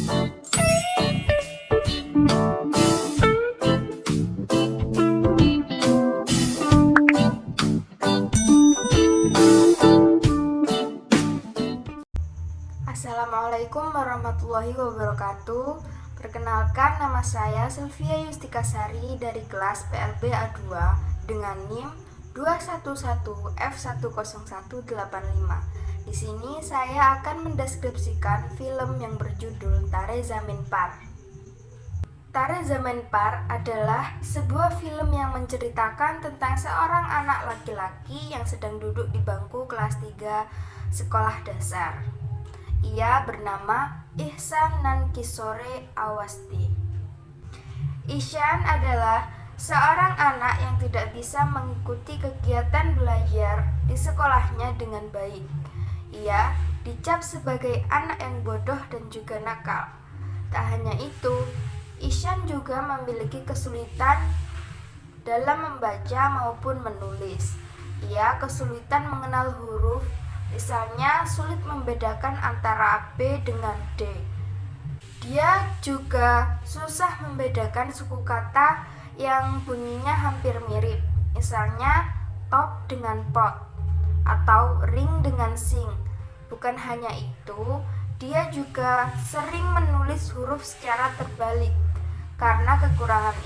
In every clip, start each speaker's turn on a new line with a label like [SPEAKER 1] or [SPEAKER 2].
[SPEAKER 1] Assalamualaikum warahmatullahi wabarakatuh. Perkenalkan, nama saya Sylvia Yustika Sari dari kelas PLB A2 dengan NIM 211F10185. Di sini saya akan mendeskripsikan film yang berjudul Tare Zameen Par. Tare Zameen Par adalah sebuah film yang menceritakan tentang seorang anak laki-laki yang sedang duduk di bangku kelas 3 sekolah dasar. Ia bernama Ihsan Nankisore Awasthi. Ihsan adalah seorang anak yang tidak bisa mengikuti kegiatan belajar di sekolahnya dengan baik. Ia dicap sebagai anak yang bodoh dan juga nakal. Tak hanya itu, Ihsan juga memiliki kesulitan dalam membaca maupun menulis. Ia kesulitan mengenal huruf. Misalnya sulit membedakan antara B dengan D. Dia juga susah membedakan suku kata yang bunyinya hampir mirip. Misalnya top dengan pot atau ring dengan sing. Bukan hanya itu, dia juga sering menulis huruf secara terbalik. Karena kekurangan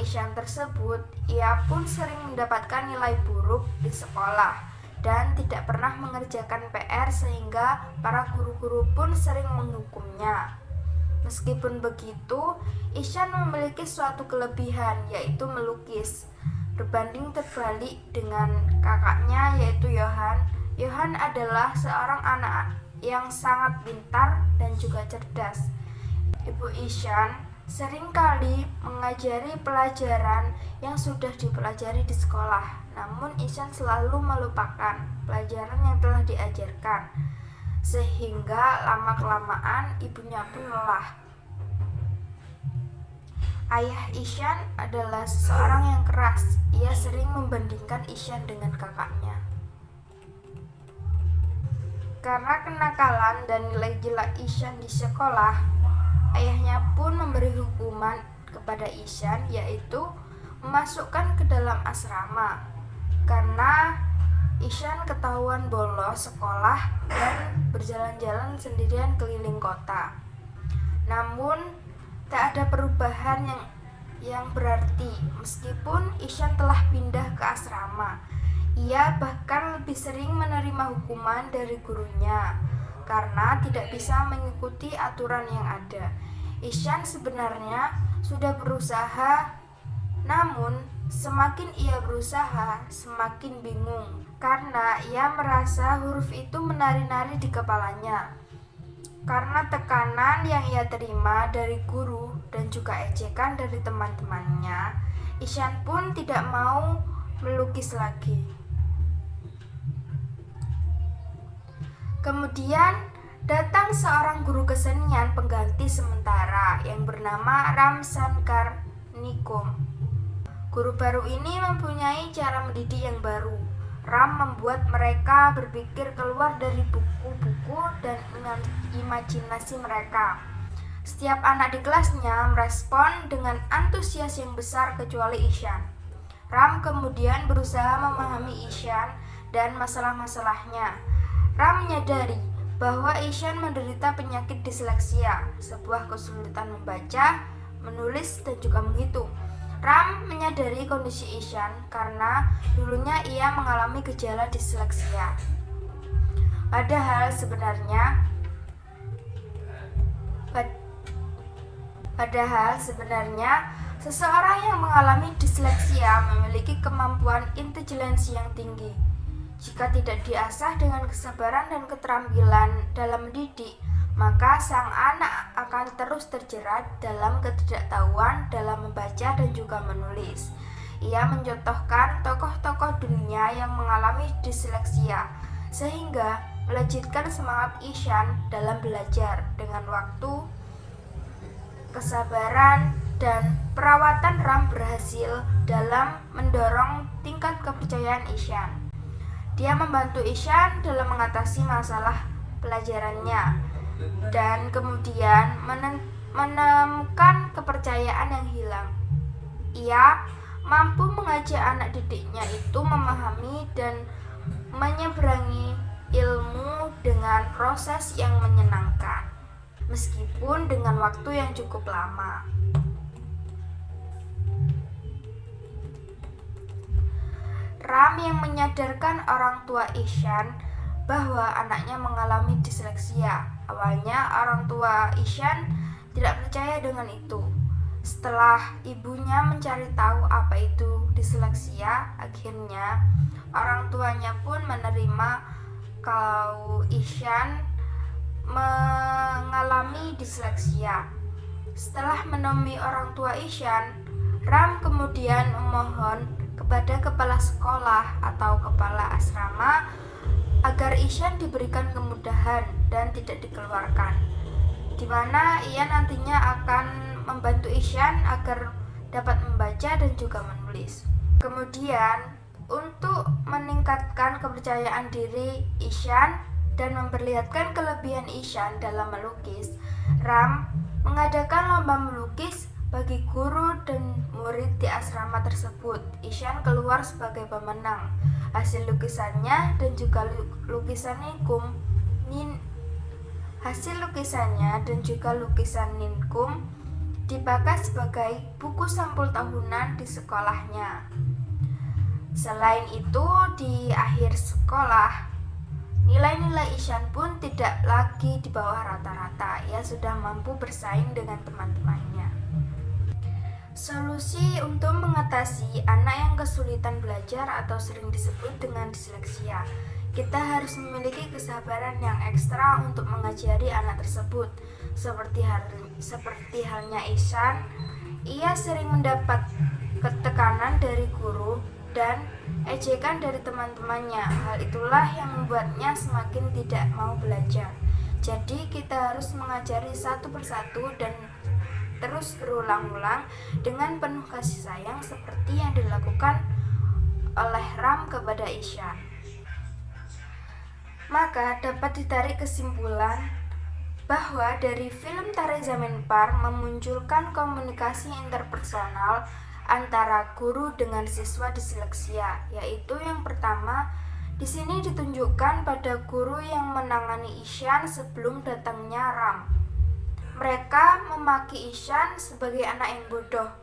[SPEAKER 1] Ihsan tersebut, ia pun sering mendapatkan nilai buruk di sekolah dan tidak pernah mengerjakan PR sehingga para guru-guru pun sering menghukumnya. Meskipun begitu, Ihsan memiliki suatu kelebihan, yaitu melukis. Berbanding terbalik dengan kakaknya yaitu Johan. Johan adalah seorang anak yang sangat pintar dan juga cerdas. Ibu Ihsan seringkali mengajari pelajaran yang sudah dipelajari di sekolah, namun Ihsan selalu melupakan pelajaran yang telah diajarkan, sehingga lama-kelamaan ibunya pun lelah. Ayah Ihsan adalah seseorang yang keras. Ia sering membandingkan Ihsan dengan kakaknya. Karena kenakalan dan nilai jelek Ihsan di sekolah, ayahnya pun memberi hukuman kepada Ihsan, yaitu memasukkan ke dalam asrama karena Ihsan ketahuan bolos sekolah dan berjalan-jalan sendirian keliling kota. Namun tak ada perubahan yang berarti meskipun Ihsan telah pindah ke asrama. Ia bahkan lebih sering menerima hukuman dari gurunya karena tidak bisa mengikuti aturan yang ada. Ihsan sebenarnya sudah berusaha, namun semakin ia berusaha, semakin bingung karena ia merasa huruf itu menari-nari di kepalanya. Karena tekanan yang ia terima dari guru dan juga ejekan dari teman-temannya, Ihsan pun tidak mau melukis lagi. Kemudian datang seorang guru kesenian pengganti sementara yang bernama Ram Shankar Nikom. Guru baru ini mempunyai cara mendidik yang baru. Ram membuat mereka berpikir keluar dari buku-buku dan imajinasi mereka. Setiap anak di kelasnya merespon dengan antusias yang besar kecuali Ihsan. Ram kemudian berusaha memahami Ihsan dan masalah-masalahnya. Ram menyadari bahwa Ihsan menderita penyakit disleksia, sebuah kesulitan membaca, menulis, dan juga menghitung. Ram menyadari kondisi Ihsan karena dulunya ia mengalami gejala disleksia. Padahal sebenarnya seseorang yang mengalami disleksia memiliki kemampuan intelijensi yang tinggi. Jika tidak diasah dengan kesabaran dan keterampilan dalam mendidik, maka sang anak akan terus terjerat dalam ketidaktahuan dalam membaca dan juga menulis. Ia mencontohkan tokoh-tokoh dunia yang mengalami disleksia, sehingga melejitkan semangat Ihsan dalam belajar. Dengan waktu, kesabaran, dan perawatan Ram berhasil dalam mendorong tingkat kepercayaan Ihsan. Dia membantu Ihsan dalam mengatasi masalah pelajarannya. dan kemudian menemukan kepercayaan yang hilang. Ia mampu mengajak anak didiknya itu memahami dan menyeberangi ilmu dengan proses yang menyenangkan, meskipun dengan waktu yang cukup lama. Ram yang menyadarkan orang tua Ishan bahwa anaknya mengalami disleksia. Awalnya orang tua Ishan tidak percaya dengan itu. Setelah ibunya mencari tahu apa itu disleksia, akhirnya orang tuanya pun menerima kalau Ishan mengalami disleksia. Setelah menemui orang tua Ishan, Ram kemudian memohon kepada kepala sekolah atau kepala asrama agar Ishan diberikan kemudahan dan tidak dikeluarkan, di mana ia nantinya akan membantu Ishan agar dapat membaca dan juga menulis. Kemudian, untuk meningkatkan kepercayaan diri Ishan dan memperlihatkan kelebihan Ishan dalam melukis, Ram mengadakan lomba melukis bagi guru dan murid di asrama tersebut. Ishan keluar sebagai pemenang. Hasil lukisannya dan juga lukisan Ninkum dipakai sebagai buku sampul tahunan di sekolahnya. Selain itu, di akhir sekolah, nilai-nilai Ishan pun tidak lagi di bawah rata-rata. Ia sudah mampu bersaing dengan teman-temannya. Solusi untuk mengatasi anak yang kesulitan belajar atau sering disebut dengan disleksia. Kita harus memiliki kesabaran yang ekstra untuk mengajari anak tersebut. Seperti halnya Ishan, ia sering mendapat tekanan dari guru dan ejekan dari teman-temannya. Hal itulah yang membuatnya semakin tidak mau belajar. Jadi kita harus mengajari satu persatu dan terus berulang-ulang dengan penuh kasih sayang seperti yang dilakukan oleh Ram kepada Ishan. Maka dapat ditarik kesimpulan bahwa dari film Tare Zameen Par memunculkan komunikasi interpersonal antara guru dengan siswa disleksia, yaitu yang pertama, di sini ditunjukkan pada guru yang menangani Ishan sebelum datangnya Ram. Mereka memaki Ishan sebagai anak yang bodoh,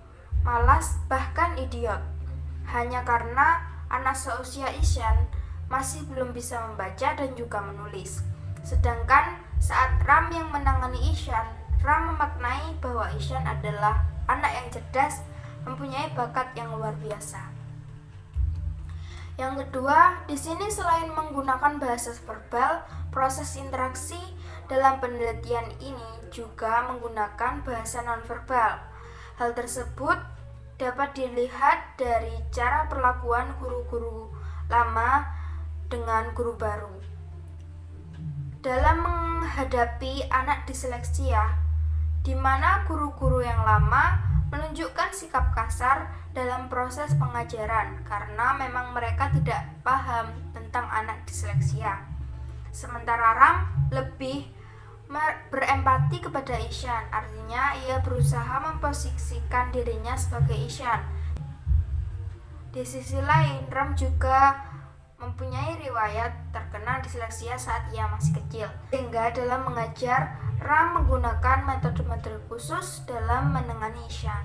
[SPEAKER 1] malas, bahkan idiot, hanya karena anak seusia Ishan masih belum bisa membaca dan juga menulis. Sedangkan saat Ram yang menangani Ishan, Ram memaknai bahwa Ishan adalah anak yang cerdas, mempunyai bakat yang luar biasa. Yang kedua, di sini selain menggunakan bahasa verbal, proses interaksi dalam penelitian ini juga menggunakan bahasa nonverbal. Hal tersebut dapat dilihat dari cara perlakuan guru-guru lama dengan guru baru. Dalam menghadapi anak disleksia, di mana guru-guru yang lama menunjukkan sikap kasar dalam proses pengajaran karena memang mereka tidak paham tentang anak disleksia. Sementara Ram lebih berempati kepada Ishan, artinya ia berusaha memposisikan dirinya sebagai Ishan. Di sisi lain, Ram juga mempunyai riwayat terkena disleksia saat ia masih kecil, sehingga dalam mengajar, Ram menggunakan metode-metode khusus dalam menangani Ishan.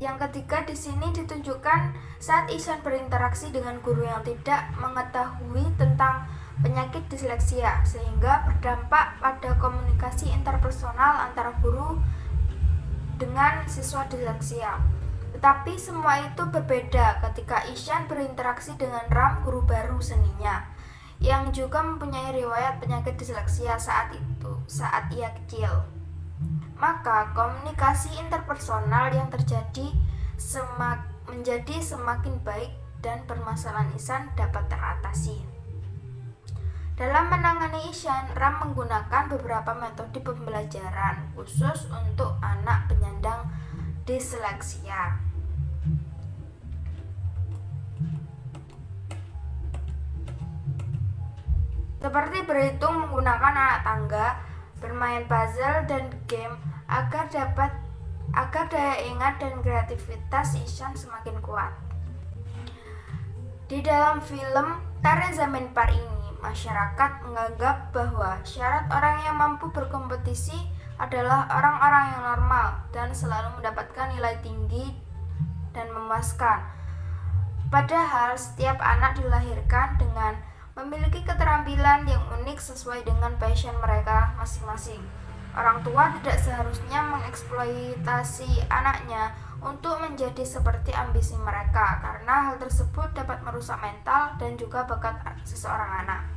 [SPEAKER 1] Yang ketiga, di sini ditunjukkan saat Ishan berinteraksi dengan guru yang tidak mengetahui tentang penyakit disleksia, sehingga berdampak pada komunikasi interpersonal antara guru dengan siswa disleksia. Tetapi semua itu berbeda ketika Ishan berinteraksi dengan Ram, guru baru seninya, yang juga mempunyai riwayat penyakit disleksia saat ia kecil. Maka komunikasi interpersonal yang terjadi menjadi semakin baik dan permasalahan Ishan dapat teratasi. Dalam menangani Ishan, Ram menggunakan beberapa metode pembelajaran khusus untuk anak penyandang disleksia. seperti berhitung menggunakan anak tangga, bermain puzzle dan game agar daya ingat dan kreativitas Ishan semakin kuat. Di dalam film Tare Zameen Par ini, masyarakat menganggap bahwa syarat orang yang mampu berkompetisi adalah orang-orang yang normal dan selalu mendapatkan nilai tinggi dan memuaskan. Padahal setiap anak dilahirkan dengan memiliki keterampilan yang unik sesuai dengan passion mereka masing-masing. Orang tua tidak seharusnya mengeksploitasi anaknya untuk menjadi seperti ambisi mereka, karena hal tersebut dapat merusak mental dan juga bakat seseorang anak.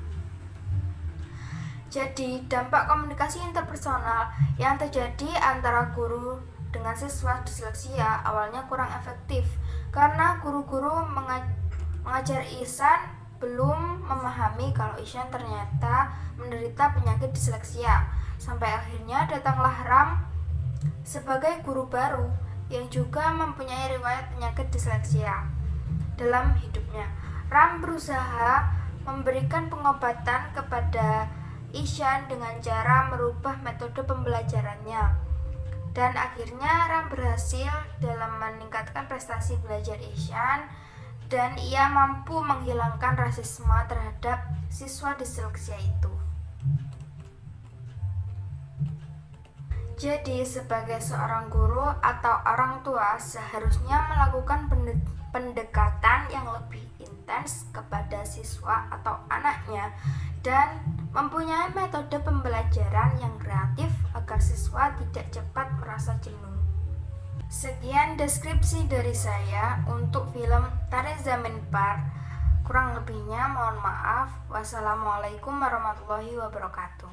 [SPEAKER 1] Jadi, dampak komunikasi interpersonal yang terjadi antara guru dengan siswa disleksia awalnya kurang efektif karena guru-guru mengajar Ishan belum memahami kalau Ishan ternyata menderita penyakit disleksia. Sampai akhirnya datanglah Ram sebagai guru baru yang juga mempunyai riwayat penyakit disleksia dalam hidupnya. Ram berusaha memberikan pengobatan kepada Ishan dengan cara merubah metode pembelajarannya. Dan akhirnya Ram berhasil dalam meningkatkan prestasi belajar Ishan dan ia mampu menghilangkan rasisme terhadap siswa disleksia itu. Jadi, sebagai seorang guru atau orang tua seharusnya melakukan pendekatan yang lebih intens kepada siswa atau anaknya dan mempunyai metode pembelajaran yang kreatif agar siswa tidak cepat merasa jenuh. Sekian deskripsi dari saya untuk film Tare Zameen Par. Kurang lebihnya mohon maaf. Wassalamualaikum warahmatullahi wabarakatuh.